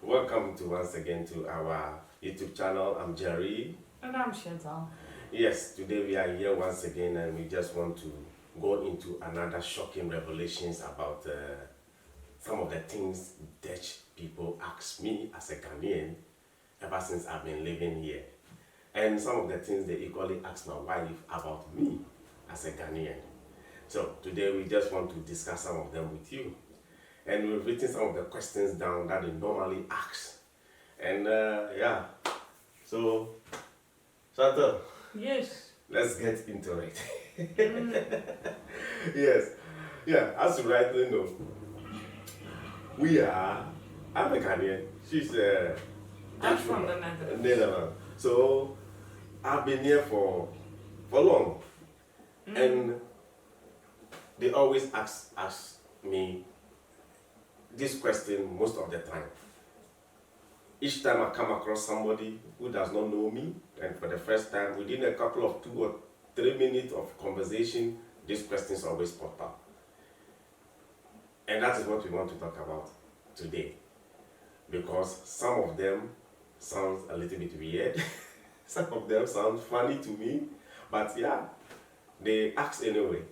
Welcome to once again to our YouTube channel. I'm Jerry. And I'm Chantal. Yes, today we are here once again and we just want to go into another shocking revelations about some of the things Dutch people ask me as a Ghanaian ever since I've been living here. And some of the things they equally ask my wife about me as a Ghanaian. So today we just want to discuss some of them with you. And we've written some of the questions down that they normally ask. And so Chantal, Yes. let's get into it. Yes, as you rightly know, I'm a Ghanaian, she's a I'm from the Netherlands. Netherlands. So I've been here for long. And they always ask me this question most of the time. Each time I come across somebody who does not know me, and for the first time, within a couple of 2 or 3 minutes of conversation, these questions always pop up. And that is what we want to talk about today. Because some of them sound a little bit weird, some of them sound funny to me, but yeah, they ask anyway.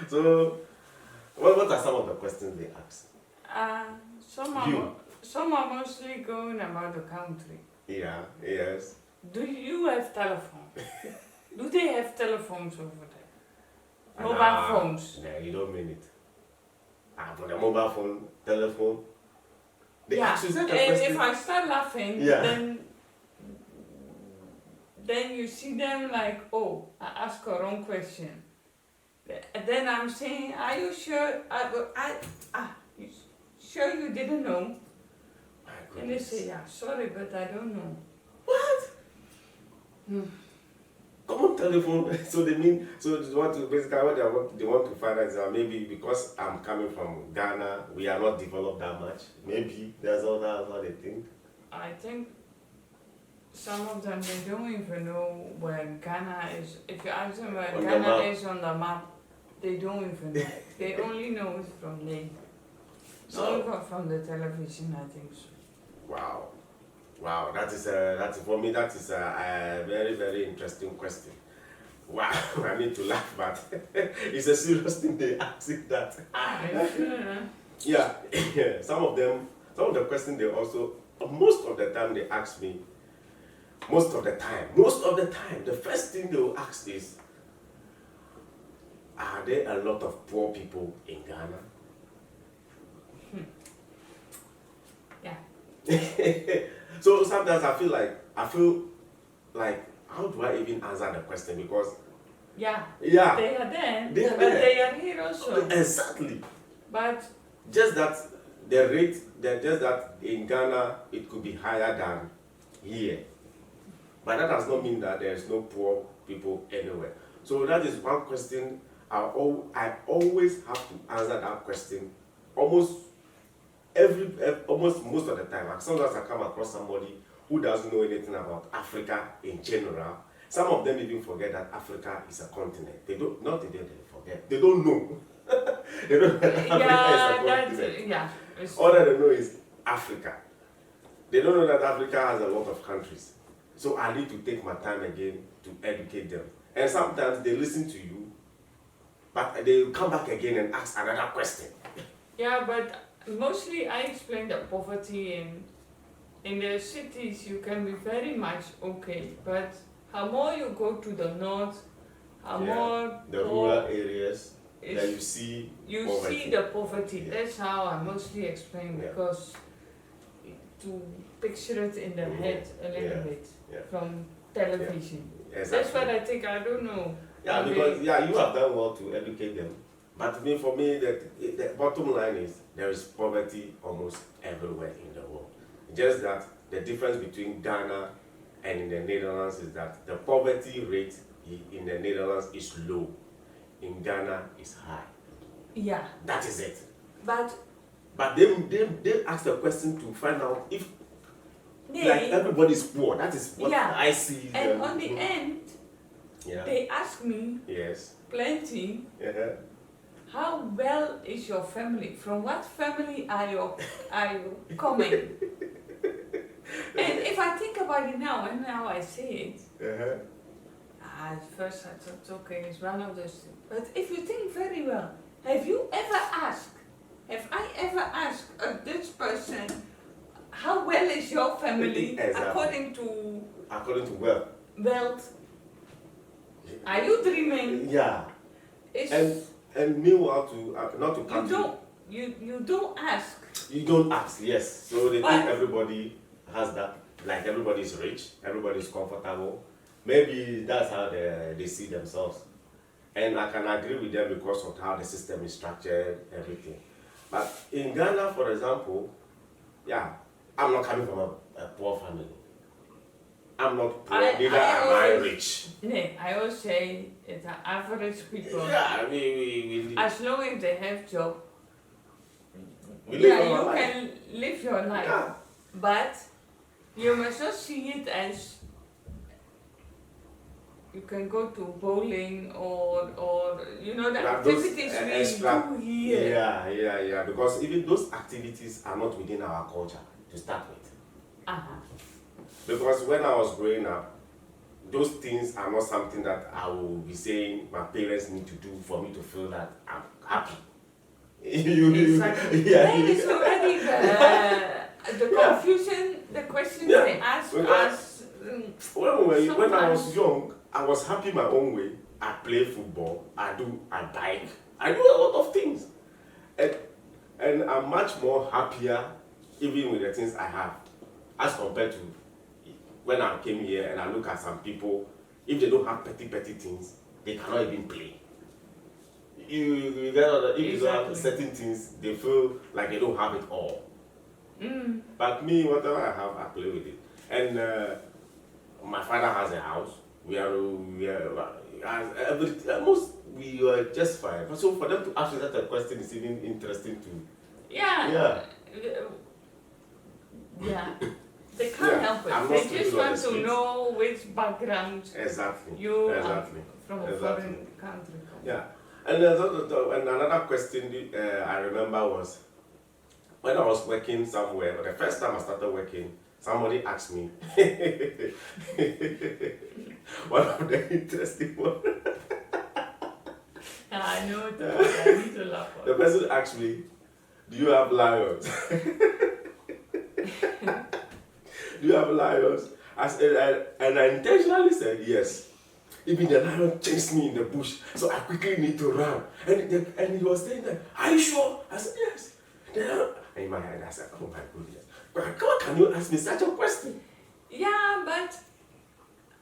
So, what are some of the questions they ask? Some are mostly going about the country. Yeah, yes. Do you have telephone? Do they have telephones over there? Mobile phones? No, you don't mean it. For the mobile phone, telephone. They Yeah. ask you that And question. if I start laughing, Yeah. then you see them like, oh, I asked a wrong question. Then I'm saying, are you sure? You sure you didn't know? My And they goodness. say, yeah, sorry, but I don't know. What? Common telephone. So they mean, so they want to basically what they want to find out is that maybe because I'm coming from Ghana, we are not developed that much. Maybe that's how they think. I think some of them, they don't even know where Ghana is. If you ask them where On the Ghana map. is on the map, they don't even know. They only know it from name. So- Not from the television, I think so. Wow, that is for me. That is a very, very interesting question. Wow, I need to laugh, but it's a serious thing they ask it that. Yeah, some of the questions they also, most of the time they ask me, most of the time, the first thing they will ask is, are there a lot of poor people in Ghana? Yeah. So sometimes I feel like, how do I even answer the question? Because Yeah. yeah, They are there, They are but there. they are here also. exactly. But Just that the rate, just that in Ghana it could be higher than here. But that does not mean that there is no poor people anywhere. So that is one question I always have to answer that question almost most of the time. And sometimes I come across somebody who doesn't know anything about Africa in general. Some of them even forget that Africa is a continent. They don't forget. They don't know. They don't know that Africa is a continent. it's All that they know is Africa. They don't know that Africa has a lot of countries. So I need to take my time again to educate them. And sometimes they listen to you, but they will come back again and ask another question. Yeah, but mostly I explain that poverty in the cities you can be very much okay, but how more you go to the north, how more the rural areas is- that you see you poverty. see the poverty. Yeah. That's how I mostly explain, Yeah. because to picture it in the head a little Yeah. bit Yeah. from television. Exactly. That's what I think. I don't know. Yeah, Maybe- because you have done well to educate them. But for me, the bottom line is there is poverty almost everywhere in the world. Just that the difference between Ghana and in the Netherlands is that the poverty rate in the Netherlands is low. In Ghana is high. Yeah, That is it. but But they ask the question to find out if like everybody's poor. That is what Yeah. I see. and on the end, yeah. they ask me Yes. plenty. Uh-huh. how well is your family? From what family are you coming? And if I think about it now, and now I say it, at first I thought, okay, it's one of those things. But if you think very well, have I ever asked a Dutch person, how well is your family according to wealth? Are you dreaming? Yeah. It's, And meanwhile, not to come you don't ask. You don't ask, yes. So they But- think everybody has that, like everybody's rich, everybody's comfortable. Maybe that's how they see themselves. And I can agree with them because of how the system is structured, everything. But in Ghana, for example, yeah, I'm not coming from a poor family. I'm not poor, neither am I rich. No, I always say it's an average people. Yeah, I mean, we As long as they have job, live yeah, our you life. can live your life. Yeah. But you must not see it as you can go to bowling or you know the Like those, activities we extra- do here. Yeah. Because even those activities are not within our culture to start with. Uh-huh. Because when I was growing up, those things are not something that I will be saying my parents need to do for me to feel that I'm happy. Exactly. There is already the confusion, the questions Yeah. they ask When us. when I was Sometimes. young, I was happy my own way. I play football, I bike, I do a lot of things. And I'm much more happier even with the things I have as compared to when I came here and I look at some people, if they don't have petty things, they cannot even play. You get if you don't have certain things, they feel like they don't have it all. Mm. But me, whatever I have, I play with it. And my father has a house. We are almost we were just fine. So for them to ask you that a question is even interesting to. Yeah. They can't help I'm it. not They sleeping just on want the to streets. know which background Exactly. you are Exactly. from a Exactly. foreign country. Yeah. And another question I remember was when I was working somewhere. The first time I started working, somebody asked me one of the interesting ones. I know it. I need to laugh. The person asked me, "Do you have lions?" Do you have lions? I said, and I intentionally said yes. Even the lion chased me in the bush, so I quickly need to run. And he was saying that, "Are you sure?" I said, "Yes." Then in my head, I said, "Oh my goodness. But how can you ask me such a question?" Yeah, but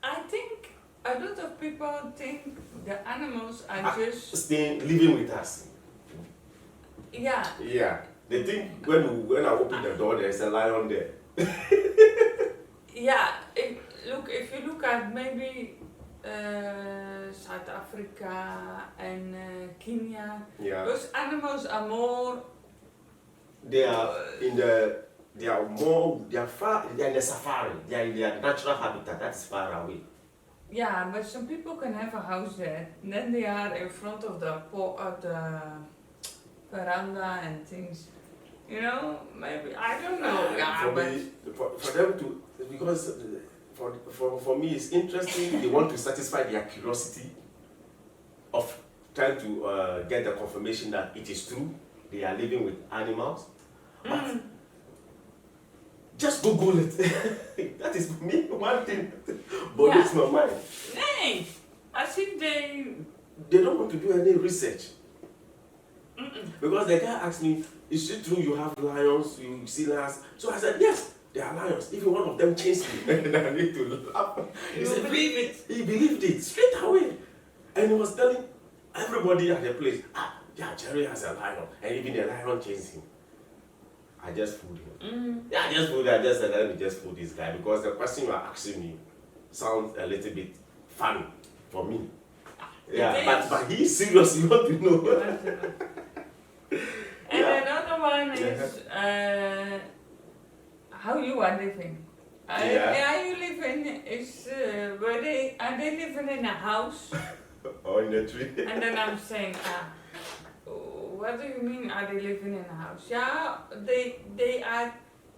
I think a lot of people think the animals are just living with us. yeah. Yeah. They think when I open the door, there's a lion there. Yeah, if you look at maybe South Africa and Kenya, Yeah. those animals are more. They are in the safari. They are in their natural habitat. That's far away. Yeah, but some people can have a house there. And then they are in front of the veranda and things. You know, maybe I don't know. Yeah, for them to, because for me it's interesting. They want to satisfy their curiosity of trying to get the confirmation that it is true they are living with animals. But just Google it. That is me one thing bothers my mind. Hey, I think they don't want to do any research. Because the guy asked me, "Is it true you have lions? You see lions?" So I said, "Yes, there are lions. Even one of them chased me." And I need to laugh. He said, believe it. He believed it straight away. And he was telling everybody at the place, "Yeah, Jerry has a lion." And even the lion chased him. I just fooled him. Yeah, I just fooled him. I just said, "Let me just fool this guy." Because the question you are asking me sounds a little bit funny for me. Yeah, but he's serious. You want to know. And another one is how you are living. Are you living? Are they living in a house? Or in a tree. And then I'm saying, what do you mean, are they living in a house? Yeah, they are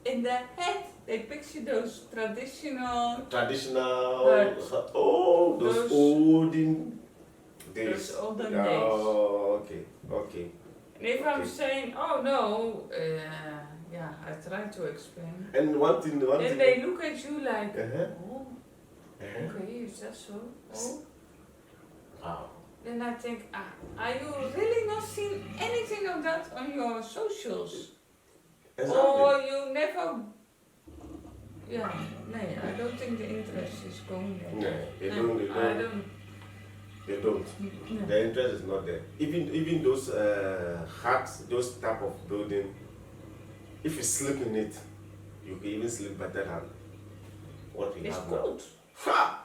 in their head. They picture those traditional, Traditional, those Those- olden days. those olden Oh, days. okay. And if I'm Okay. saying, oh no, yeah, I try to explain. And one thing. Then they look at you like, Uh-huh. oh, okay, is that so? Oh. Wow. Then I think, are you really not seeing anything of that on your socials? Exactly. Or you never, yeah, no, I don't think the interest is going there. No, they No, don't. I don't. They don't. No. The interest is not there. Even those huts, those type of building, if you sleep in it, you can even sleep better than what we It's have now. good. Ha!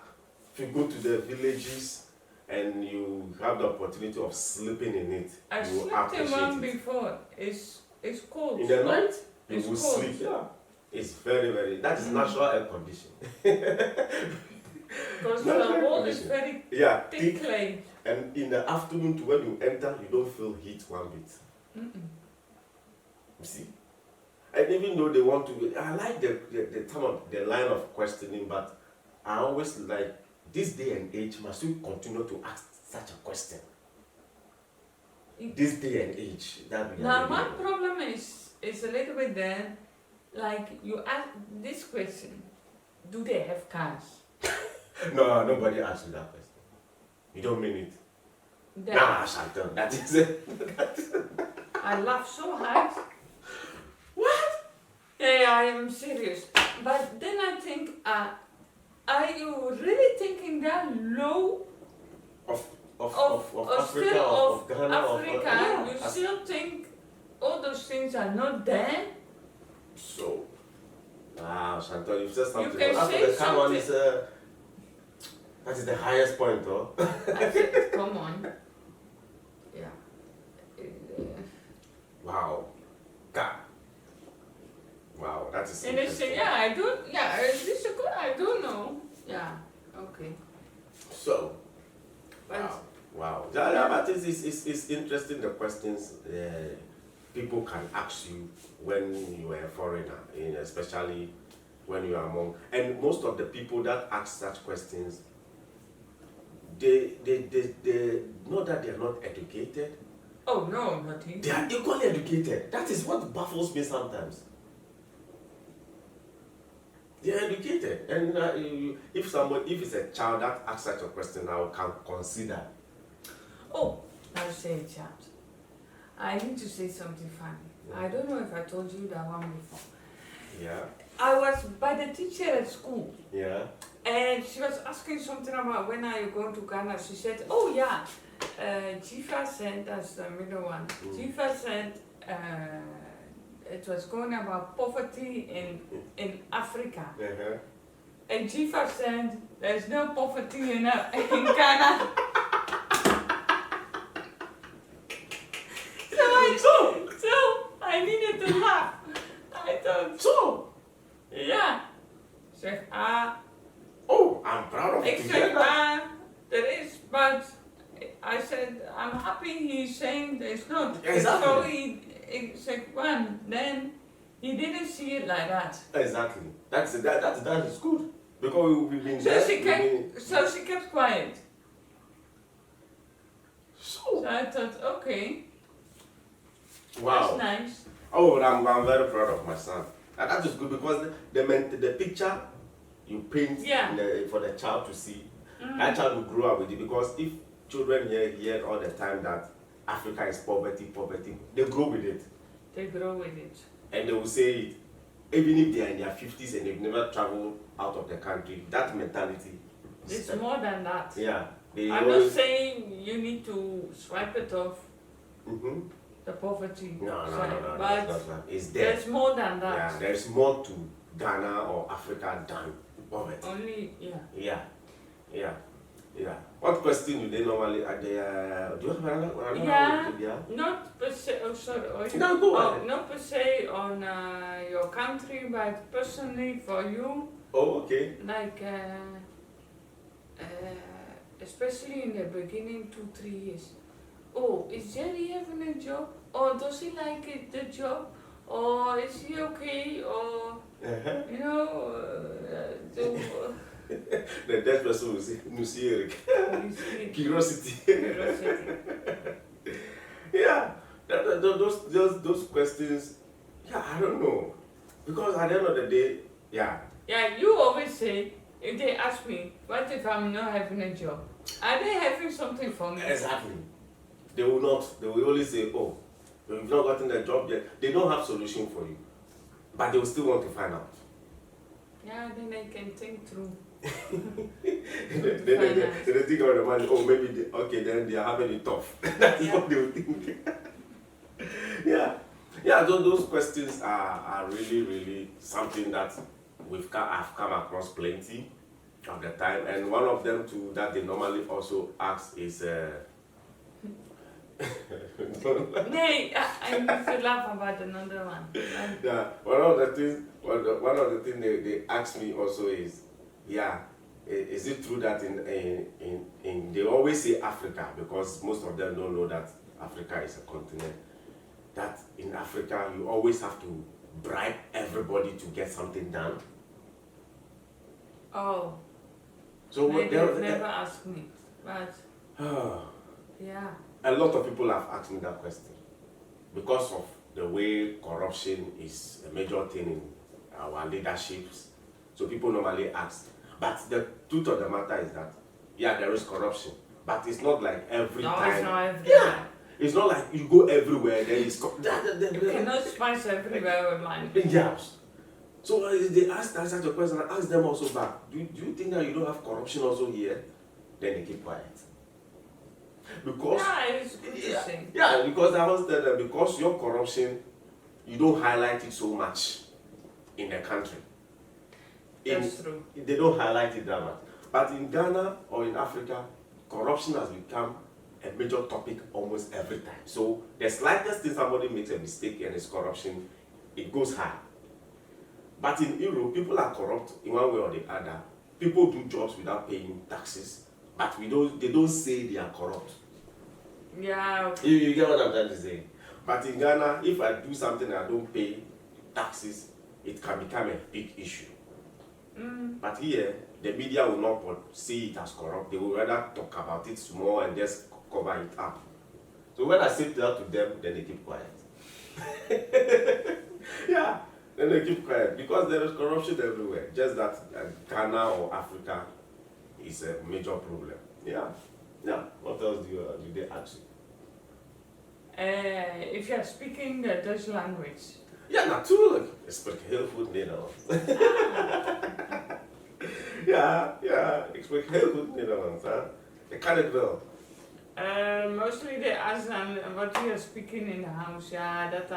If you go to the villages and you have the opportunity of sleeping in it, I you will slept in one appreciate it. before. It's cold. In the night, you It's will cold. sleep. Yeah, it's very. That is natural air condition. Because Not the air wall is condition. very Yeah, thick thick. clay. And in the afternoon, to when you enter, you don't feel heat one bit. Mm-mm. You see? And even though they want to, I like the line of questioning, but I always like this day and age must we continue to ask such a question. This day and age that we Now are my living in. problem is a little bit there, like you ask this question, do they have cars? No, nobody asked you that question. You don't mean it. That Nah, Chantal, that is it. I laugh so hard. What? Yeah, I am serious. But then I think, are you really thinking that low Of of Africa, still of Ghana, Africa? yeah, You still think all those things are not there? So, wow, Chantal, you've said something. can After say the car one something. is that is the highest point, though. I said, come on. Yeah. Wow. God. Wow, that is And they interesting. say, yeah, I don't, yeah, is this a good? I don't know. Yeah, okay. So, But wow. Yeah, but it's interesting the questions people can ask you when you are a foreigner, especially when you are among. And most of the people that ask such questions, they know that they are not educated. oh no, not They even. are equally educated. That is what baffles me sometimes. They are educated, and if it's a child that asks such a question, I can consider. Oh, I'll say it, chat. I need to say something funny. I don't know if I told you that one before. Yeah, I was by the teacher at school, yeah. and she was asking something about when are you going to Ghana. She said, oh yeah, Jifa said, that's the middle one. Jifa said it was going about poverty in Africa. Uh-huh. And Jifa said, there's no poverty in Ghana. So I needed to laugh. I thought, So, yeah. Zeg, oh, I'm proud of ik you. zeg, there is, but I said, I'm happy he's saying there's not. Exactly. So he said, one, then he didn't see it like that. Exactly. That is good because we've been So there. she kept quiet. So, So I thought, okay, wow. that's nice. Oh, I'm very proud of my son. And that is good because the picture you paint Yeah. for the child to see, that child will grow up with it. Because if children hear all the time that Africa is poverty, they grow with it. They grow with it. And they will say it, even if they are in their 50s and they've never traveled out of the country, that mentality. It's more than that. Yeah. I'm not saying you need to swipe it off, Mm-hmm. the poverty No, side, but but that's not. It's there. there's more than that. Yeah, there's more to Ghana or Africa than poverty. Only, Yeah. What question do they normally? Do you have another? Yeah. Not per se, oh sorry, No, go ahead. not per se on your country, but personally for you, Oh, okay. like especially in the beginning 2-3 years, oh, is Jerry having a job? Or does he like it, the job? Or is he okay? Or, you know, The dead person will say, Musirik. Curiosity. Curiosity. Yeah, those questions, yeah, I don't know. Because at the end of the day, yeah. Yeah, you always say, if they ask me, what if I'm not having a job? Are they having something for me? Exactly. They will not. They will only say, oh, you've not gotten a job yet. They don't have solution for you. But they will still want to find out. Yeah, then they can think through. Then they think of the money, oh, maybe, okay, then they are having it tough. That is what they will think. Yeah. Yeah, those questions are really, really something that I've come across plenty of the time. And one of them too that they normally also ask is Nee, I need to laugh about another one. yeah, one of the things they ask me also is, yeah, is it true that in they always say Africa, because most of them don't know that Africa is a continent, that in Africa you always have to bribe everybody to get something done? Oh, So they never asked me, but yeah. A lot of people have asked me that question because of the way corruption is a major thing in our leaderships. So people normally ask. But the truth of the matter is that, yeah, there is corruption, but it's not like every time. No, it's not every Yeah. time. It's not like you go everywhere, then it's... You cannot spice everywhere with money. Yes. So they ask such a question, and ask them also back, do you think that you don't have corruption also here? Then they keep quiet. Because yeah, it's good to say. Yeah, because I was telling them, because your corruption, you don't highlight it so much in the country. That's true. They don't highlight it that much. But in Ghana or in Africa, corruption has become a major topic almost every time. So the slightest thing somebody makes a mistake and it's corruption, it goes high. But in Europe, people are corrupt in one way or the other. People do jobs without paying taxes, but they don't say they are corrupt. Yeah. Okay. You get what I'm trying to say? But in Ghana, if I do something and I don't pay taxes, it can become a big issue. But here, the media will not see it as corrupt. They will rather talk about it small and just cover it up. So when I say that to them, then they keep quiet. Yeah, then they keep quiet because there is corruption everywhere. Just that Ghana or Africa is a major problem. Yeah. Yeah. What else do they ask you? If you're speaking the Dutch language. Ja, natuurlijk. Ik spreek heel goed Nederlands. Ja, ik spreek heel goed Nederlands. Hè? Ik kan het wel. Mostly they ask what you are speaking in the house. Yeah, that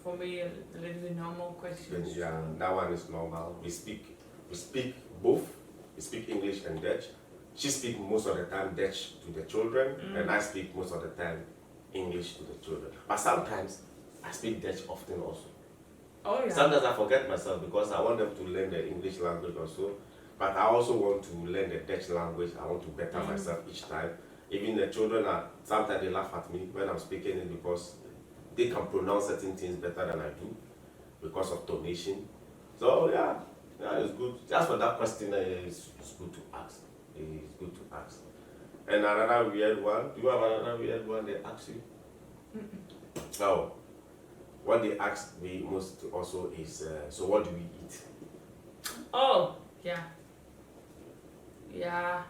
for me a little bit normal questions. Yeah, that one is normal. We speak both. We speak English and Dutch. She speaks most of the time Dutch to the children, and I speak most of the time English to the children. But sometimes I speak Dutch often also. Oh yeah. Sometimes I forget myself because I want them to learn the English language also. But I also want to learn the Dutch language. I want to better myself each time. Even the children sometimes they laugh at me when I'm speaking it because they can pronounce certain things better than I do because of tonation. So yeah, it's good. Just for that question, it's good to ask. It's good to ask. And another weird one. Do you have another weird one they ask you? Oh, what they ask me most also is, so what do we eat? Oh, yeah. Yeah.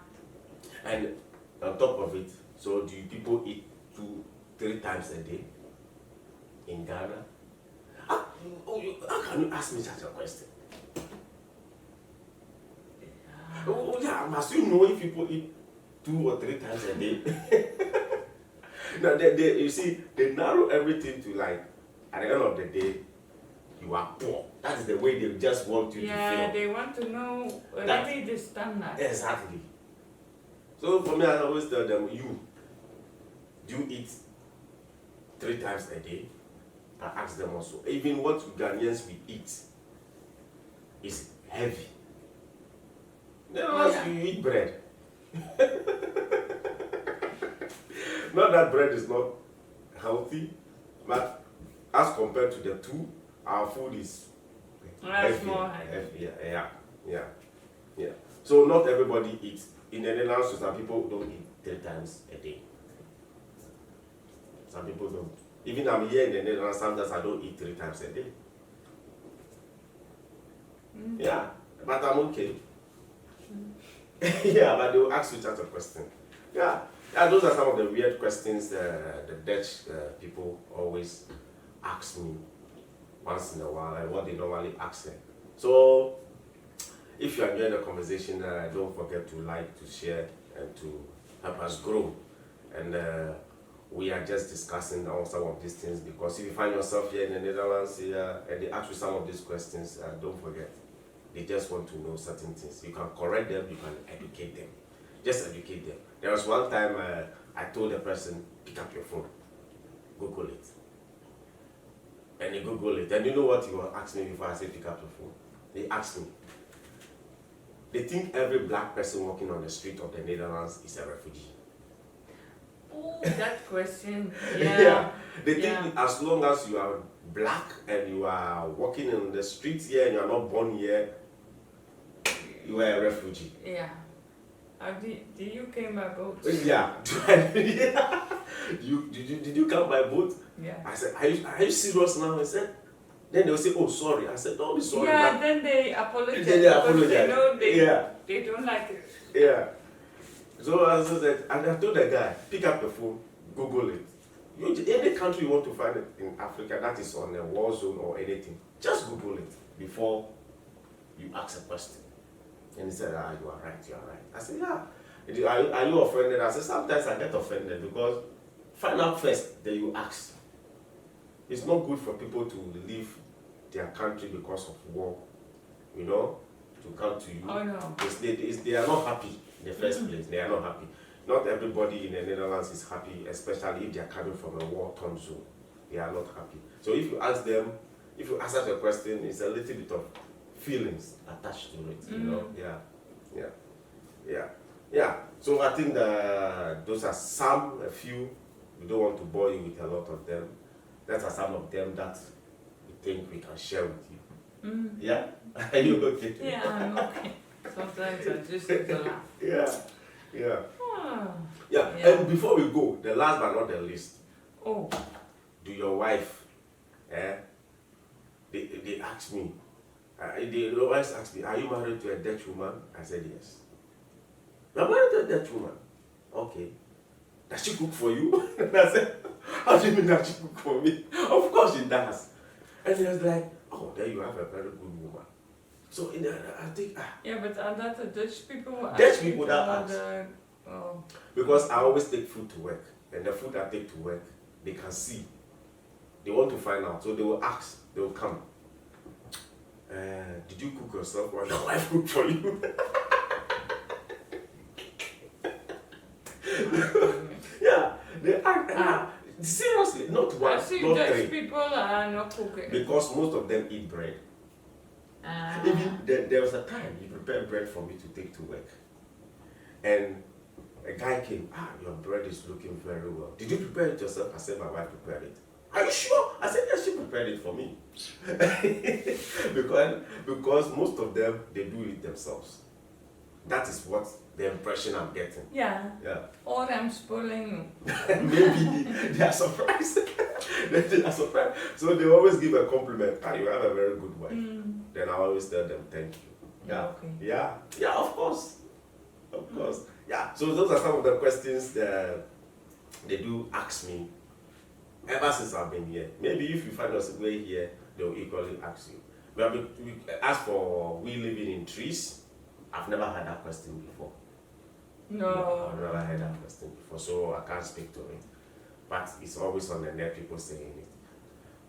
And on top of it, so do people eat 2-3 times a day in Ghana? How can you ask me such a question? Oh yeah, must you know if people eat 2 or 3 times a day? Now, you see, they narrow everything to like, at the end of the day, you are poor. That is the way they just want you to feel. Yeah, they want to know really the standard. Exactly. So for me, I always tell them, do you eat 3 times a day? I ask them also. Even what Ghanaians we eat is heavy. They don't ask you eat bread. Not that bread is not healthy, but as compared to the two, our food is That's more healthy. Yeah. So not everybody eats. In the Netherlands, some people don't eat 3 times a day. Some people don't. Even I'm here in the Netherlands, sometimes I don't eat 3 times a day. Yeah, but I'm okay. Yeah, but they will ask you such a question. Yeah, those are some of the weird questions the Dutch people always ask me once in a while, and what they normally ask them. So, if you are enjoying the conversation, don't forget to like, to share, and to help us grow. And we are just discussing on some of these things, because if you find yourself here in the Netherlands and they ask you some of these questions, don't forget. They just want to know certain things. You can correct them, you can educate them. Just educate them. There was one time I told the person, pick up your phone, Google it. And they Google it. And you know what you asked me before I said pick up your phone? They asked me. They think every black person walking on the street of the Netherlands is a refugee. Oh, that question. Yeah. They think as long as you are black and you are walking on the streets here and you are not born here, you are a refugee. Yeah. Did you came by boat? Yeah. Did you come by boat? Yeah. I said, are you serious now? I said, then they'll say, oh, sorry. I said, don't be sorry. Yeah, then they apologize. Then they apologize. They know they don't like it. Yeah. So I said, and I told the guy, pick up the phone, Google it. Any country you want to find it in Africa that is on a war zone or anything, just Google it before you ask a question. And he said, you are right. I said, yeah. Are you offended? I said, sometimes I get offended because find out first, then you ask. It's not good for people to leave their country because of war, to come to you. Oh, no. They are not happy in the first place. They are not happy. Not everybody in the Netherlands is happy, especially if they are coming from a war-torn zone. They are not happy. So if you ask them, if you ask a question, it's a little bit of feelings attached to it, Yeah. So I think those are a few. We don't want to bore you with a lot of them. That are some of them that we think we can share with you. Yeah? Are you okay? Yeah, I'm okay. Sometimes I just need to laugh. Yeah. Yeah. And before we go, the last but not the least. Oh. Do your wife, they asked me, they always ask me, are you married to a Dutch woman? I said yes. You're married to a Dutch woman? Okay. Does she cook for you? And I said, how do you mean that she cook for me? Of course she does. And he was like, oh, there you have a very good woman. So I think, yeah, but are that the Dutch people? Dutch people that ask. Oh. Because I always take food to work. And the food I take to work, they can see. They want to find out. So they will ask. They will come. Did you cook yourself or your wife cook for you? Yeah. They ask. Seriously, not one, I see not Dutch three. people are not cooking. Because most of them eat bread. Even there was a time he prepared bread for me to take to work. And a guy came, your bread is looking very well. Did you prepare it yourself? I said, my wife prepared it. Are you sure? I said, yes, she prepared it for me. because most of them, they do it themselves. That is what the impression I'm getting. Yeah. Or I'm spoiling you. Maybe they are surprised. They are surprised. So they always give a compliment. You have a very good wife. Then I always tell them thank you. Yeah. Okay. Yeah, of course. Of course. Yeah. So those are some of the questions that they do ask me ever since I've been here. Maybe if you find us way here, they'll equally ask you. As for we living in trees, I've never had that question before. No. I've never had that question before, so I can't speak to it. But it's always on the net, people saying it.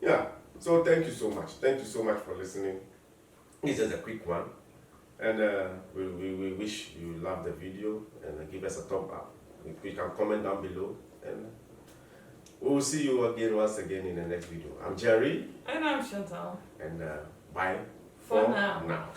Yeah, so thank you so much. Thank you so much for listening. This is a quick one. And we wish you love the video and give us a thumb up. You can comment down below. And we will see you again once again in the next video. I'm Jerry. And I'm Chantal. And bye For now.